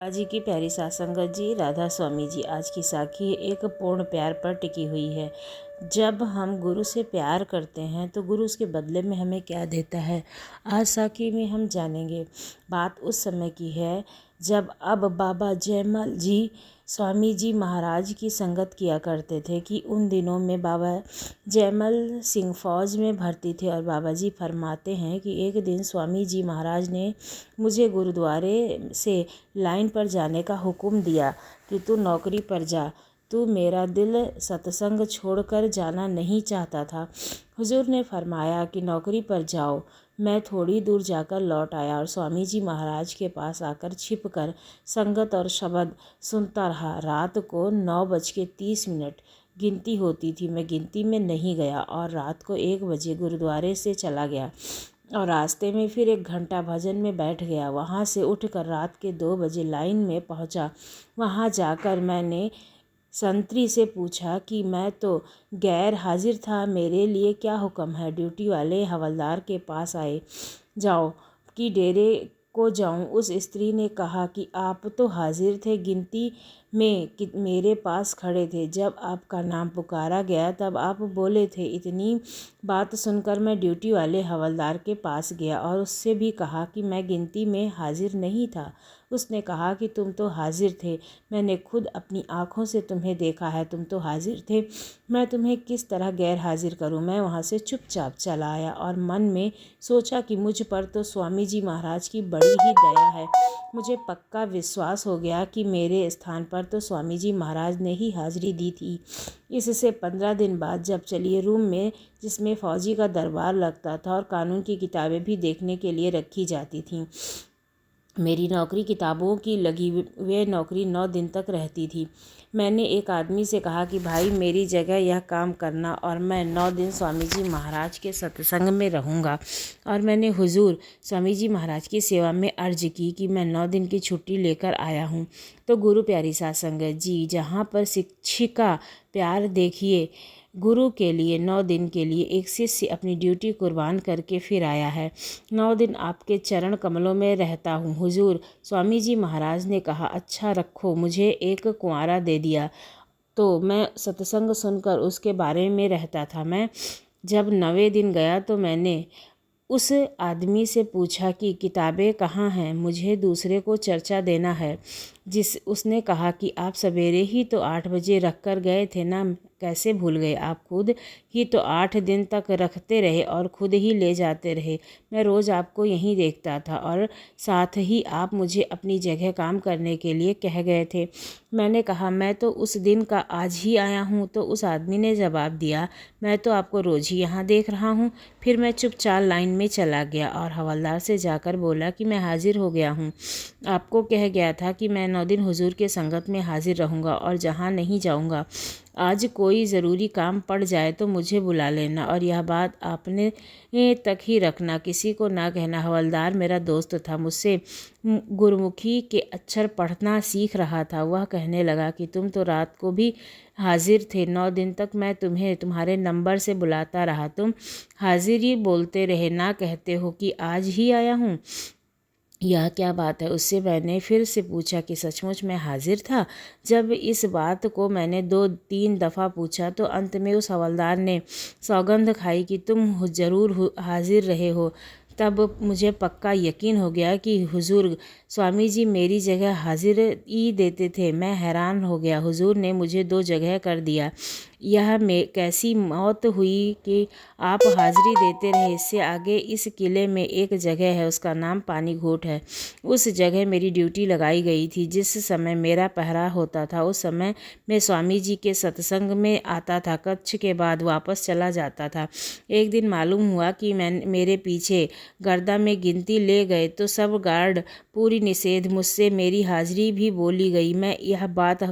जी की प्यारी सात संगत जी, राधा स्वामी जी। आज की साखी एक पूर्ण प्यार पर टिकी हुई है। जब हम गुरु से प्यार करते हैं तो गुरु उसके बदले में हमें क्या देता है, आज साखी में हम जानेंगे। बात उस समय की है जब अब बाबा जयमल जी स्वामी जी महाराज की संगत किया करते थे कि उन दिनों में बाबा जयमल सिंह फौज में भर्ती थे। और बाबा जी फरमाते हैं कि एक दिन स्वामी जी महाराज ने मुझे गुरुद्वारे से लाइन पर जाने का हुक्म दिया कि तू नौकरी पर जा। तू मेरा दिल सत्संग छोड़कर जाना नहीं चाहता था। हुजूर ने फरमाया कि नौकरी पर जाओ। मैं थोड़ी दूर जाकर लौट आया और स्वामी जी महाराज के पास आकर छिपकर संगत और शब्द सुनता रहा। रात को 9:30 गिनती होती थी। मैं गिनती में नहीं गया और रात को 1 बजे गुरुद्वारे से चला गया और रास्ते में फिर 1 घंटा भजन में बैठ गया। वहाँ से उठकर रात के 2 बजे लाइन में पहुँचा। वहाँ जाकर मैंने संतरी से पूछा कि मैं तो गैर हाजिर था, मेरे लिए क्या हुक्म है। ड्यूटी वाले हवलदार के पास आए, जाओ कि डेरे को जाऊं। उस स्त्री ने कहा कि आप तो हाजिर थे, गिनती में कि मेरे पास खड़े थे। जब आपका नाम पुकारा गया तब आप बोले थे। इतनी बात सुनकर मैं ड्यूटी वाले हवलदार के पास गया और उससे भी कहा कि मैं गिनती में हाजिर नहीं था। उसने कहा कि तुम तो हाजिर थे, मैंने खुद अपनी आँखों से तुम्हें देखा है, तुम तो हाजिर थे। मैं तुम्हें किस तरह गैर हाजिर करूं। मैं वहां से चुपचाप चला आया और मन में सोचा कि मुझ पर तो स्वामी जी महाराज की बड़ी ही दया है। मुझे पक्का विश्वास हो गया कि मेरे स्थान पर तो स्वामी जी महाराज ने ही हाजिरी दी थी। इससे 15 दिन बाद जब चलिए रूम में जिसमें फौजी का दरबार लगता था और कानून की किताबें भी देखने के लिए रखी जाती थीं, मेरी नौकरी किताबों की लगी हुई नौकरी 9 दिन तक रहती थी। मैंने एक आदमी से कहा कि भाई मेरी जगह यह काम करना और मैं 9 दिन स्वामी जी महाराज के सत्संग में रहूँगा। और मैंने हुजूर स्वामी जी महाराज की सेवा में अर्ज की कि मैं 9 दिन की छुट्टी लेकर आया हूँ। तो गुरु प्यारी सात संगत जी, जहाँ पर शिक्षिका प्यार देखिए, गुरु के लिए 9 दिन के लिए एक शिष्य अपनी ड्यूटी कुर्बान करके फिर आया है। 9 दिन आपके चरण कमलों में रहता हूँ हुजूर। स्वामी जी महाराज ने कहा, अच्छा रखो। मुझे एक कुंवारा दे दिया तो मैं सत्संग सुनकर उसके बारे में रहता था। मैं जब 9वें दिन गया तो मैंने उस आदमी से पूछा कि किताबें कहाँ हैं, मुझे दूसरे को चर्चा देना है। उसने कहा कि आप सवेरे ही तो 8 बजे रख कर गए थे ना, कैसे भूल गए। आप खुद ही तो 8 दिन तक रखते रहे और खुद ही ले जाते रहे। मैं रोज़ आपको यहीं देखता था और साथ ही आप मुझे अपनी जगह काम करने के लिए कह गए थे। मैंने कहा मैं तो उस दिन का आज ही आया हूँ। तो उस आदमी ने जवाब दिया, मैं तो आपको रोज़ ही यहाँ देख रहा हूँ। फिर मैं चुपचाप लाइन में चला गया और हवलदार से जाकर बोला कि मैं हाजिर हो गया हूँ। आपको कह गया था कि मैं 9 दिन हुजूर के संगत में हाजिर रहूँगा और जहाँ नहीं जाऊँगा। आज कोई ज़रूरी काम पड़ जाए तो मुझे बुला लेना और यह बात आपने तक ही रखना, किसी को ना कहना। हवलदार मेरा दोस्त था, मुझसे गुरमुखी के अक्षर पढ़ना सीख रहा था। वह कहने लगा कि तुम तो रात को भी हाजिर थे। 9 दिन तक मैं तुम्हें तुम्हारे नंबर से बुलाता रहा, तुम हाजिर ही बोलते रहे, ना कहते हो कि आज ही आया हूँ। यह क्या बात है। उससे मैंने फिर से पूछा कि सचमुच मैं हाजिर था। जब इस बात को मैंने 2-3 दफ़ा पूछा तो अंत में उस हवलदार ने सौगंध खाई कि तुम ज़रूर हाजिर रहे हो। तब मुझे पक्का यकीन हो गया कि हुजूर स्वामी जी मेरी जगह हाजिर ही देते थे। मैं हैरान हो गया। हुजूर ने मुझे 2 जगह कर दिया। यह कैसी मौत हुई कि आप हाजिरी देते रहे। इससे आगे इस किले में एक जगह है, उसका नाम पानी घोट है। उस जगह मेरी ड्यूटी लगाई गई थी। जिस समय मेरा पहरा होता था उस समय मैं स्वामी जी के सत्संग में आता था, कच्छ के बाद वापस चला जाता था। एक दिन मालूम हुआ कि मेरे पीछे गर्दा में गिनती ले गए तो सब गार्ड पूरी निषेध, मुझसे मेरी हाजिरी भी बोली गई। मैं यह बात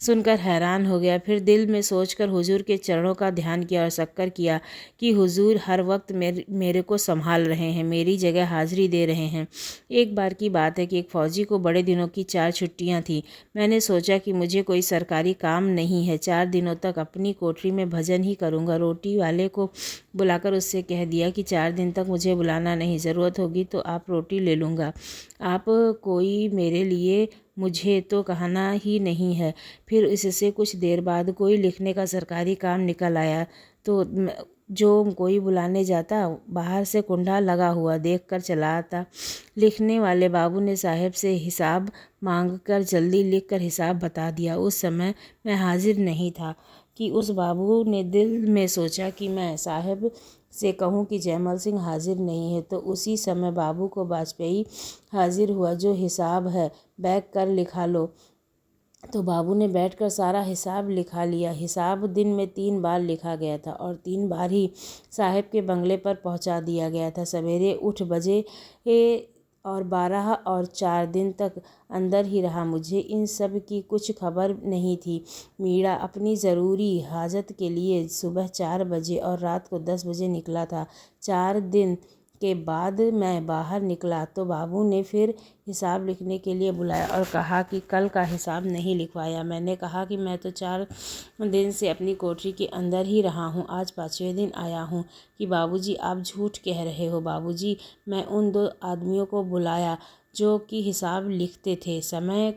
सुनकर हैरान हो गया। फिर दिल में सोचकर हुजूर के चरणों का ध्यान किया और शक्र किया कि हुजूर हर वक्त मेरे को संभाल रहे हैं, मेरी जगह हाजिरी दे रहे हैं। एक बार की बात है कि एक फ़ौजी को बड़े दिनों की 4 छुट्टियां थी। मैंने सोचा कि मुझे कोई सरकारी काम नहीं है, 4 दिनों तक अपनी कोठरी में भजन ही करूँगा। रोटी वाले को बुलाकर उससे कह दिया कि 4 दिन तक मुझे बुलाना नहीं, ज़रूरत होगी तो आप रोटी ले लूँगा। आप कोई मेरे लिए मुझे तो कहना ही नहीं है। फिर इससे कुछ देर बाद कोई लिखने का सरकारी काम निकल आया तो जो कोई बुलाने जाता बाहर से कुंडा लगा हुआ देखकर चला आता। लिखने वाले बाबू ने साहब से हिसाब मांगकर जल्दी लिखकर हिसाब बता दिया। उस समय मैं हाजिर नहीं था कि उस बाबू ने दिल में सोचा कि मैं साहब से कहूं कि जयमल सिंह हाजिर नहीं है, तो उसी समय बाबू को वाजपेयी हाजिर हुआ। जो हिसाब है बैग कर लिखा लो। तो बाबू ने बैठकर सारा हिसाब लिखा लिया। हिसाब दिन में 3 बार लिखा गया था और 3 बार ही साहब के बंगले पर पहुंचा दिया गया था। सवेरे उठ बजे और 12 और 4 दिन तक अंदर ही रहा। मुझे इन सब की कुछ खबर नहीं थी। मीरा अपनी ज़रूरी हाजत के लिए सुबह 4 बजे और रात को 10 बजे निकला था। 4 दिन के बाद मैं बाहर निकला तो बाबू ने फिर हिसाब लिखने के लिए बुलाया और कहा कि कल का हिसाब नहीं लिखवाया। मैंने कहा कि मैं तो 4 दिन से अपनी कोठरी के अंदर ही रहा हूँ, आज 5वें दिन आया हूँ। कि बाबूजी आप झूठ कह रहे हो। बाबूजी, मैं उन 2 आदमियों को बुलाया जो कि हिसाब लिखते थे। समय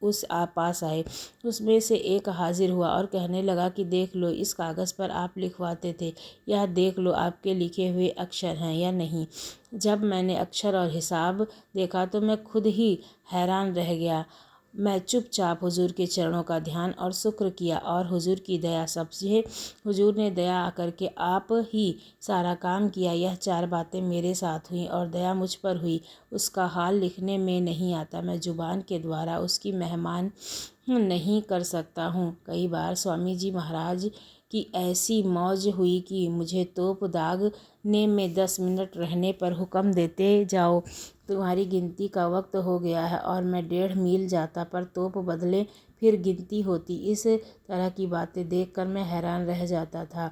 उस पास आए। उसमें से एक हाजिर हुआ और कहने लगा कि देख लो, इस कागज़ पर आप लिखवाते थे, यह देख लो आपके लिखे हुए अक्षर हैं या नहीं। जब मैंने अक्षर और हिसाब देखा तो मैं खुद ही हैरान रह गया। मैं चुपचाप हुजूर के चरणों का ध्यान और शुक्र किया और हुजूर की दया सबसे। हुजूर ने दया करके आप ही सारा काम किया। यह 4 बातें मेरे साथ हुई और दया मुझ पर हुई। उसका हाल लिखने में नहीं आता। मैं जुबान के द्वारा उसकी मेहमान नहीं कर सकता हूँ। कई बार स्वामी जी महाराज की ऐसी मौज हुई कि मुझे तोप दागने में 10 मिनट रहने पर हुक्म देते जाओ, तुम्हारी गिनती का वक्त हो गया है, और मैं 1.5 मील जाता पर तोप बदले फिर गिनती होती। इस तरह की बातें देखकर मैं हैरान रह जाता था।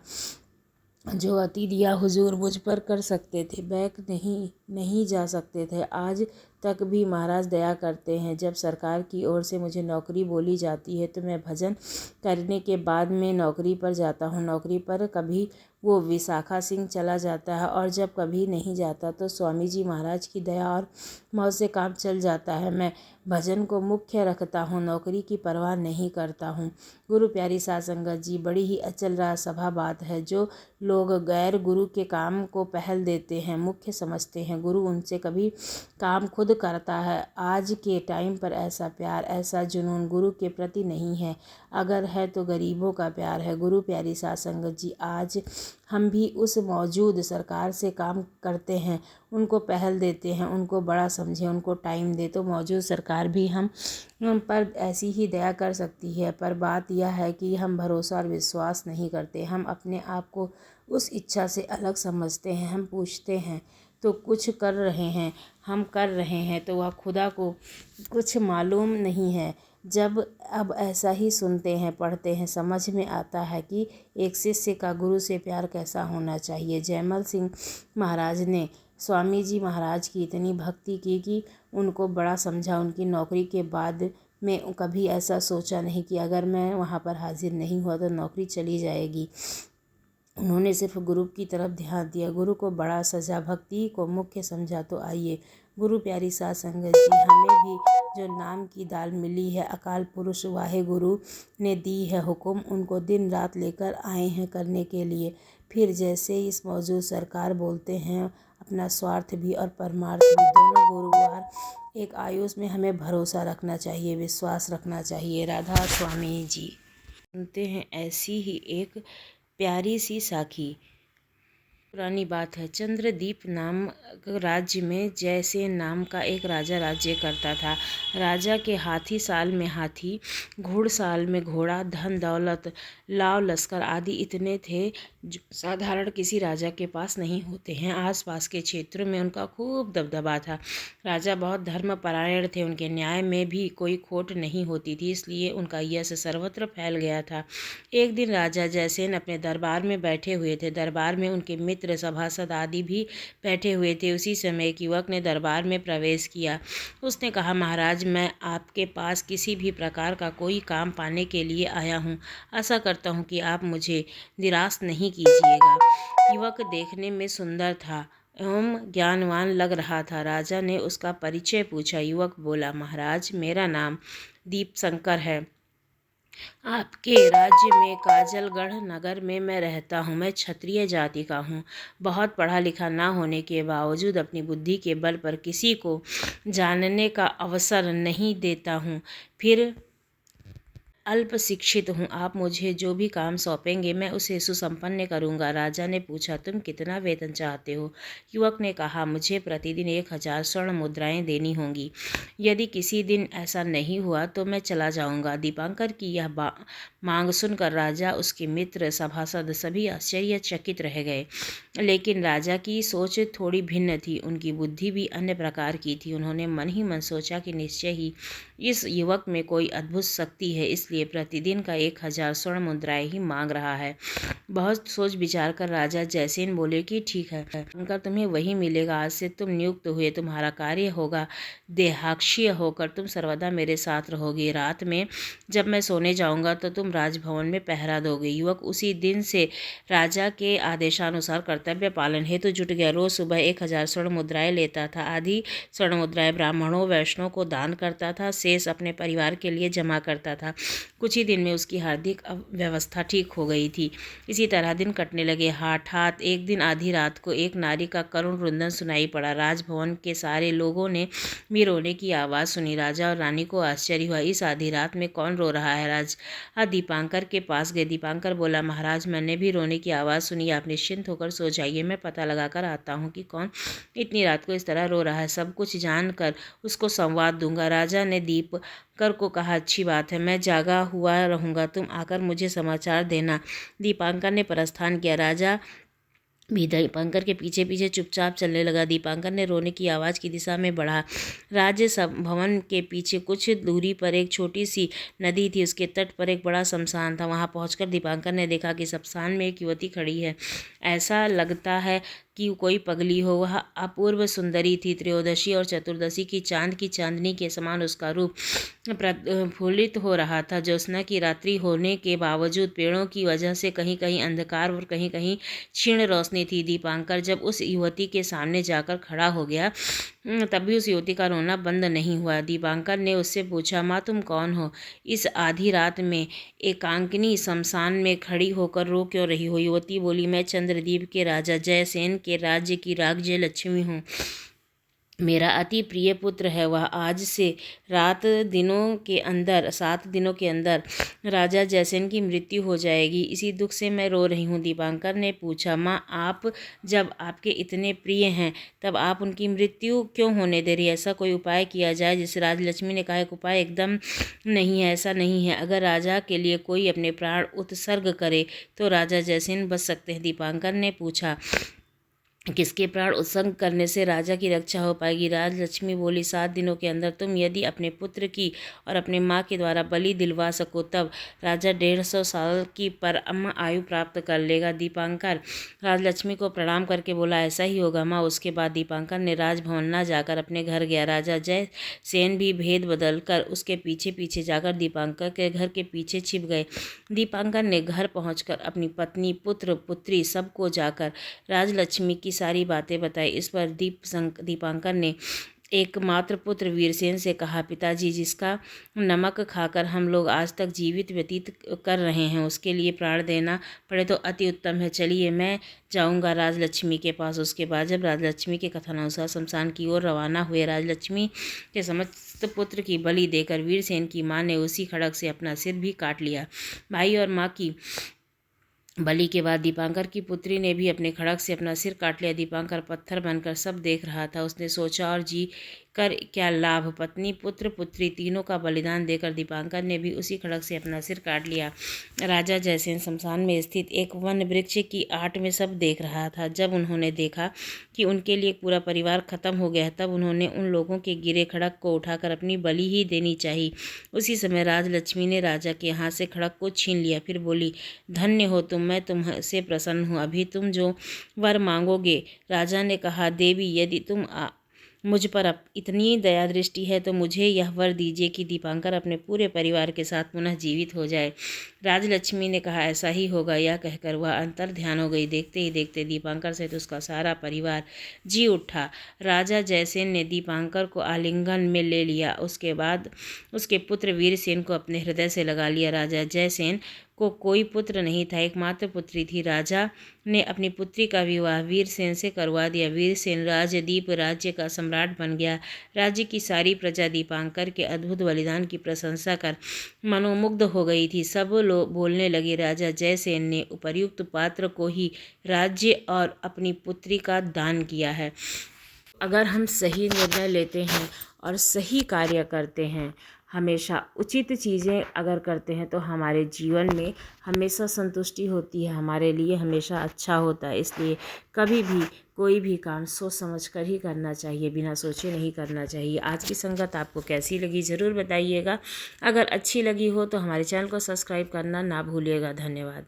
जो अति दिया हुजूर मुझ पर कर सकते थे, बैक नहीं जा सकते थे। आज तक भी महाराज दया करते हैं। जब सरकार की ओर से मुझे नौकरी बोली जाती है तो मैं भजन करने के बाद में नौकरी पर जाता हूँ। नौकरी पर कभी वो विशाखा सिंह चला जाता है और जब कभी नहीं जाता तो स्वामी जी महाराज की दया और मौज से काम चल जाता है। मैं भजन को मुख्य रखता हूँ, नौकरी की परवाह नहीं करता हूँ। गुरु प्यारी साध संगत जी, बड़ी ही अचल सभा बात है। जो लोग गैर गुरु के काम को पहल देते हैं, मुख्य समझते हैं, गुरु उनसे कभी काम खुद करता है। आज के टाइम पर ऐसा प्यार, ऐसा जुनून गुरु के प्रति नहीं है। अगर है तो गरीबों का प्यार है। गुरु प्यारी साध संगत जी, आज हम भी उस मौजूद सरकार से काम करते हैं, उनको पहल देते हैं, उनको बड़ा समझें, उनको टाइम दे तो मौजूद सरकार भी हम पर ऐसी ही दया कर सकती है। पर बात यह है कि हम भरोसा और विश्वास नहीं करते। हम अपने आप को उस इच्छा से अलग समझते हैं। हम पूछते हैं तो कुछ कर रहे हैं, हम कर रहे हैं तो वह खुदा को कुछ मालूम नहीं है। जब अब ऐसा ही सुनते हैं, पढ़ते हैं, समझ में आता है कि एक शिष्य का गुरु से प्यार कैसा होना चाहिए। जयमल सिंह महाराज ने स्वामी जी महाराज की इतनी भक्ति की कि उनको बड़ा समझा। उनकी नौकरी के बाद में कभी ऐसा सोचा नहीं कि अगर मैं वहाँ पर हाजिर नहीं हुआ तो नौकरी चली जाएगी। उन्होंने सिर्फ गुरु की तरफ ध्यान दिया, गुरु को बड़ा सजा, भक्ति को मुख्य समझा। तो आइए गुरु प्यारी साध संगत जी, हमें भी जो नाम की दाल मिली है, अकाल पुरुष वाहे गुरु ने दी है हुक्म, उनको दिन रात लेकर आए हैं करने के लिए। फिर जैसे इस मौजूद सरकार बोलते हैं, अपना स्वार्थ भी और परमार्थ भी दोनों गुरुवार एक आयुष में हमें भरोसा रखना चाहिए, विश्वास रखना चाहिए। राधा स्वामी जी। सुनते हैं ऐसी ही एक प्यारी सी साखी। पुरानी बात है। चंद्रदीप नाम राज्य में जयसेन नाम का एक राजा राज्य करता था। राजा के हाथी साल में हाथी, घुड़साल में घोड़ा, धन दौलत, लाव लश्कर आदि इतने थे जो साधारण किसी राजा के पास नहीं होते हैं। आसपास के क्षेत्रों में उनका खूब दबदबा था। राजा बहुत धर्मपरायण थे। उनके न्याय में भी कोई खोट नहीं होती थी, इसलिए उनका यश सर्वत्र फैल गया था। एक दिन राजा जयसेन अपने दरबार में बैठे हुए थे। दरबार में उनके मित्र, सभासद आदि भी बैठे हुए थे। उसी समय एक युवक ने दरबार में प्रवेश किया। उसने कहा, महाराज, मैं आपके पास किसी भी प्रकार का कोई काम पाने के लिए आया हूँ। आशा करता हूँ कि आप मुझे निराश नहीं कीजिएगा। युवक देखने में सुंदर था एवं ज्ञानवान लग रहा था। राजा ने उसका परिचय पूछा। युवक बोला, महाराज, मेरा नाम दीपशंकर है। आपके राज्य में काजलगढ़ नगर में मैं रहता हूँ। मैं क्षत्रिय जाति का हूँ। बहुत पढ़ा लिखा ना होने के बावजूद अपनी बुद्धि के बल पर किसी को जानने का अवसर नहीं देता हूँ। फिर अल्प शिक्षित हूँ। आप मुझे जो भी काम सौंपेंगे मैं उसे सुसंपन्न करूँगा। राजा ने पूछा, तुम कितना वेतन चाहते हो? युवक ने कहा, मुझे प्रतिदिन 1000 स्वर्ण मुद्राएं देनी होंगी। यदि किसी दिन ऐसा नहीं हुआ तो मैं चला जाऊँगा। दीपांकर की यह मांग सुनकर राजा, उसके मित्र, सभासद सभी आश्चर्यचकित रह गए। लेकिन राजा की सोच थोड़ी भिन्न थी। उनकी बुद्धि भी अन्य प्रकार की थी। उन्होंने मन ही मन सोचा कि निश्चय ही इस युवक में कोई अद्भुत शक्ति है, इसलिए प्रतिदिन का 1000 स्वर्ण मुद्राएं ही मांग रहा है। बहुत सोच विचार कर राजा जयसेन बोले कि ठीक है, उनका तुम्हें वही मिलेगा। आज से तुम नियुक्त हुए। तुम्हारा कार्य होगा देहाक्षीय होकर तुम सर्वदा मेरे साथ रहोगे। रात में जब मैं सोने जाऊंगा तो तुम राजभवन में पहरा दोगे। युवक उसी दिन से राजा के आदेशानुसार कर्तव्य पालन हेतु जुट गया। रोज सुबह 1000 स्वर्ण मुद्राएं लेता था। आधी स्वर्ण मुद्राएं ब्राह्मणों वैष्णवों को दान करता था, शेष अपने परिवार के लिए जमा करता था। कुछ ही दिन में उसकी हार्दिक व्यवस्था ठीक हो गई थी। इसी तरह दिन कटने लगे। हठात एक दिन आधी रात को एक नारी का करुण रुदन सुनाई पड़ा। राजभवन के सारे लोगों ने भी रोने की आवाज़ सुनी। राजा और रानी को आश्चर्य हुआ, इस आधी रात में कौन रो रहा है? राजा दीपांकर के पास गए। दीपांकर बोला, महाराज, मैंने भी रोने की आवाज़ सुनी। आप निश्चिंत होकर सो जाइए, मैं पता लगाकर आता हूँ कि कौन इतनी रात को इस तरह रो रहा है। सब कुछ जानकर उसको संवाद दूंगा। राजा ने दीपकर को कहा, अच्छी बात है, मैं जागा हुआ रहूँगा, तुम आकर मुझे समाचार देना। दीपांकर ने प्रस्थान किया। राजा भी दीपांकर के पीछे पीछे चुपचाप चलने लगा। दीपांकर ने रोने की आवाज़ की दिशा में बढ़ा। राज्य भवन के पीछे कुछ दूरी पर एक छोटी सी नदी थी। उसके तट पर एक बड़ा शमशान था। वहां पहुंचकर दीपांकर ने देखा कि शमशान में एक युवती खड़ी है। ऐसा लगता है कि कोई पगली हो। वह अपूर्व सुंदरी थी। त्रयोदशी और चतुर्दशी की चांद की चांदनी के समान उसका रूप प्रफुल्लित हो रहा था। ज्योत्सना की रात्रि होने के बावजूद पेड़ों की वजह से कहीं कहीं अंधकार और कहीं कहीं क्षीण रोशनी थी। दीपांकर जब उस युवती के सामने जाकर खड़ा हो गया तब भी उस युवती का रोना बंद नहीं हुआ। दीपांकर ने उससे पूछा, माँ, तुम कौन हो? इस आधी रात में एकांकिनी शमशान में खड़ी होकर रो क्यों रही हो? युवती बोली, मैं चंद्रदीप के राजा जयसेन के राज्य की राज्य लक्ष्मी हूँ। मेरा अति प्रिय पुत्र है। वह आज से 7 दिनों के अंदर राजा जयसेन की मृत्यु हो जाएगी। इसी दुख से मैं रो रही हूँ। दीपांकर ने पूछा, माँ, आप जब आपके इतने प्रिय हैं तब आप उनकी मृत्यु क्यों होने दे रही है? ऐसा कोई उपाय किया जाए। जिस राजलक्ष्मी ने कहा, एक उपाय एकदम नहीं है, ऐसा नहीं है। अगर राजा के लिए कोई अपने प्राण उत्सर्ग करे तो राजा जयसेन बच सकते हैं। दीपांकर ने पूछा, किसके प्राण उत्सर्ग करने से राजा की रक्षा हो पाएगी? राजलक्ष्मी बोली, 7 दिनों के अंदर तुम यदि अपने पुत्र की और अपने माँ के द्वारा बलि दिलवा सको तब राजा 150 साल की परम आयु प्राप्त कर लेगा। दीपांकर राजलक्ष्मी को प्रणाम करके बोला, ऐसा ही होगा माँ। उसके बाद दीपांकर ने राजभवन न जाकर अपने घर गया। राजा जयसेन भी भेद बदल कर उसके पीछे पीछे जाकर दीपांकर के घर के पीछे छिप गए। दीपांकर ने घर पहुंचकर अपनी पत्नी, पुत्र, पुत्री सबको जाकर राजलक्ष्मी की सारी बातें बताई। इस पर दीपांकर ने एकमात्र पुत्र वीरसेन से कहा, पिताजी, जिसका नमक खाकर हम लोग आज तक जीवित व्यतीत कर रहे हैं, उसके लिए प्राण देना पड़े तो अति उत्तम है। चलिए, मैं जाऊंगा राजलक्ष्मी के पास। उसके बाद जब राजलक्ष्मी के कथनानुसार शमशान की ओर रवाना हुए, राजलक्ष्मी के समस्त पुत्र की बलि देकर वीरसेन की माँ ने उसी खड़ग से अपना सिर भी काट लिया। भाई और माँ की बलि के बाद दीपांकर की पुत्री ने भी अपने खड़ग से अपना सिर काट लिया। दीपांकर पत्थर बनकर सब देख रहा था। उसने सोचा, और जी कर क्या लाभ? पत्नी, पुत्र, पुत्री तीनों का बलिदान देकर दीपांकर ने भी उसी खड़ग से अपना सिर काट लिया। राजा जयसेन शमशान में स्थित एक वन वृक्ष की आट में सब देख रहा था। जब उन्होंने देखा कि उनके लिए पूरा परिवार खत्म हो गया, तब उन्होंने उन लोगों के गिरे खड़ग को उठाकर अपनी बलि ही देनी चाहिए। उसी समय राजलक्ष्मी ने राजा के हाथ से खड़ग को छीन लिया। फिर बोली, धन्य हो तुम, मैं तुमसे प्रसन्न हूँ। अभी तुम जो वर मांगोगे? राजा ने कहा, देवी, यदि तुम मुझ पर अब इतनी दया दृष्टि है तो मुझे यह वर दीजिए कि दीपांकर अपने पूरे परिवार के साथ पुनः जीवित हो जाए। राजलक्ष्मी ने कहा, ऐसा ही होगा। यह कहकर वह अंतर ध्यान हो गई। देखते ही देखते दीपांकर सहित उसका सारा परिवार जी उठा। राजा जयसेन ने दीपांकर को आलिंगन में ले लिया। उसके बाद उसके पुत्र वीरसेन को अपने हृदय से लगा लिया। राजा जयसेन को कोई पुत्र नहीं था, एकमात्र पुत्री थी। राजा ने अपनी पुत्री का विवाह वीरसेन से करवा दिया। वीरसेन राजदीप राज्य का सम्राट बन गया। राज्य की सारी प्रजा दीपांकर के अद्भुत बलिदान की प्रशंसा कर मनोमुग्ध हो गई थी। सब लोग बोलने लगे, राजा जयसेन ने उपर्युक्त पात्र को ही राज्य और अपनी पुत्री का दान किया है। अगर हम सही निर्णय लेते हैं और सही कार्य करते हैं, हमेशा उचित चीज़ें अगर करते हैं तो हमारे जीवन में हमेशा संतुष्टि होती है, हमारे लिए हमेशा अच्छा होता है। इसलिए कभी भी कोई भी काम सोच समझ कर ही करना चाहिए, बिना सोचे नहीं करना चाहिए। आज की संगत आपको कैसी लगी ज़रूर बताइएगा। अगर अच्छी लगी हो तो हमारे चैनल को सब्सक्राइब करना ना भूलिएगा। धन्यवाद।